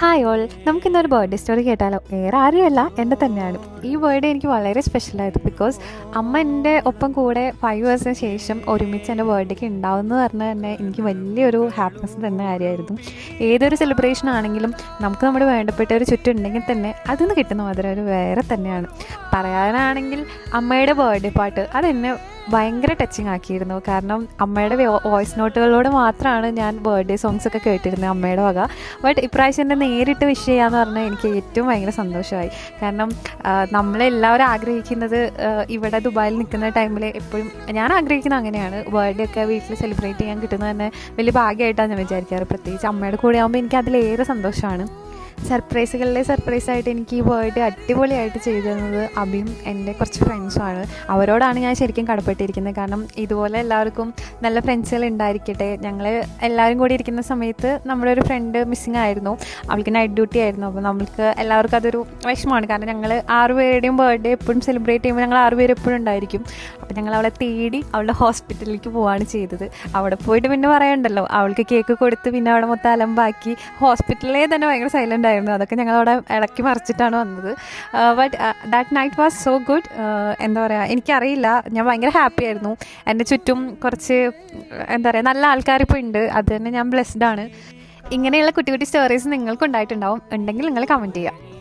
Hi all, നമുക്കിന്നൊരു birthday story കേട്ടാലോ? വേറെ ആരുമല്ല, എൻ്റെ തന്നെയാണ്. ഈ ബർത്ത്ഡേ എനിക്ക് വളരെ സ്പെഷ്യലായിരുന്നു. ബിക്കോസ് അമ്മ എൻ്റെ ഒപ്പം കൂടെ 5 ഇയേഴ്സിന് ശേഷം ഒരുമിച്ച് എൻ്റെ ബർത്ത്ഡേക്ക് ഉണ്ടാവുമെന്ന് പറഞ്ഞാൽ തന്നെ എനിക്ക് വലിയൊരു ഹാപ്പിനെസ് തന്നെ കാര്യമായിരുന്നു. ഏതൊരു സെലിബ്രേഷൻ ആണെങ്കിലും നമുക്ക് നമ്മുടെ വേണ്ടപ്പെട്ടവർ ചുറ്റും ഉണ്ടെങ്കിൽ തന്നെ അതിൽ നിന്ന് കിട്ടുന്ന മധുരം ഒരു വേറെ തന്നെയാണ്. പറയാനാണെങ്കിൽ അമ്മയുടെ ബർത്ത്ഡേ പാട്ട് അതെന്നെ ഭയങ്കര ടച്ചിങ് ആക്കിയിരുന്നു. കാരണം അമ്മയുടെ വോയിസ് നോട്ടുകളിലൂടെ മാത്രമാണ് ഞാൻ ബർത്ത്ഡേ സോങ്സ് ഒക്കെ കേട്ടിരുന്നത് അമ്മയുടെ വക. ബട്ട് ഇപ്രാവശ്യം എൻ്റെ നേരിട്ട് വിഷ് ചെയ്യാന്ന് പറഞ്ഞാൽ എനിക്ക് ഏറ്റവും ഭയങ്കര സന്തോഷമായി. കാരണം നമ്മളെല്ലാവരും ആഗ്രഹിക്കുന്നത് ഇവിടെ ദുബായിൽ നിൽക്കുന്ന ടൈമിൽ എപ്പോഴും ഞാൻ ആഗ്രഹിക്കുന്നത് അങ്ങനെയാണ്, ബർത്ത്ഡേ ഒക്കെ വീട്ടിൽ സെലിബ്രേറ്റ് ചെയ്യാൻ കിട്ടുന്നത് തന്നെ വലിയ ഭാഗ്യമായിട്ടാണ് ഞാൻ വിചാരിക്കാറ്. പ്രത്യേകിച്ച് അമ്മയുടെ കൂടെ ആകുമ്പോൾ എനിക്ക് അതിലേറെ സന്തോഷമാണ്. സർപ്രൈസുകളിലെ സർപ്രൈസായിട്ട് എനിക്ക് ഈ ബർത്ത്ഡേ അടിപൊളിയായിട്ട് ചെയ്തു തന്നത് അബിയും എൻ്റെ കുറച്ച് ഫ്രണ്ട്സുമാണ്. അവരോടാണ് ഞാൻ ശരിക്കും കടപ്പെട്ടിരിക്കുന്നത്. കാരണം ഇതുപോലെ എല്ലാവർക്കും നല്ല ഫ്രണ്ട്സുകൾ ഉണ്ടായിരിക്കട്ടെ. ഞങ്ങൾ എല്ലാവരും കൂടി ഇരിക്കുന്ന സമയത്ത് നമ്മുടെ ഒരു ഫ്രണ്ട് മിസ്സിങ് ആയിരുന്നു. അവൾക്ക് നൈറ്റ് ഡ്യൂട്ടി ആയിരുന്നു. അപ്പോൾ നമ്മൾക്ക് എല്ലാവർക്കും അതൊരു വിഷമമാണ്. കാരണം ഞങ്ങൾ 6 പേരുടെയും ബർത്ത്ഡേ എപ്പോഴും സെലിബ്രേറ്റ് ചെയ്യുമ്പോൾ ഞങ്ങൾ 6 പേര് എപ്പോഴും ഉണ്ടായിരിക്കും. അപ്പോൾ ഞങ്ങൾ അവളെ തേടി അവളുടെ ഹോസ്പിറ്റലിലേക്ക് പോവുകയാണ് ചെയ്തത്. അവിടെ പോയിട്ട് പിന്നെ പറയണ്ടല്ലോ, അവൾക്ക് കേക്ക് കൊടുത്ത് പിന്നെ അവിടെ മൊത്തം അലമ്പാക്കി. ഹോസ്പിറ്റലിലെ തന്നെ ഭയങ്കര സൈലൻ്റ് ആയിരുന്നു. അതൊക്കെ ഞങ്ങളവിടെ ഇളക്കി മറിച്ചിട്ടാണ് വന്നത്. But that night was so good. എന്താ പറയുക, എനിക്കറിയില്ല, ഞാൻ ഭയങ്കര ഹാപ്പി ആയിരുന്നു. എൻ്റെ ചുറ്റും കുറച്ച് എന്താ പറയുക നല്ല ആൾക്കാരിപ്പോൾ ഉണ്ട്. അത് തന്നെ ഞാൻ ബ്ലെസ്ഡ് ആണ്. ഇങ്ങനെയുള്ള കുട്ടി കുട്ടി സ്റ്റോറീസ് നിങ്ങൾക്കുണ്ടായിട്ടുണ്ടാവും. ഉണ്ടെങ്കിൽ നിങ്ങൾ കമൻറ്റ് ചെയ്യുക.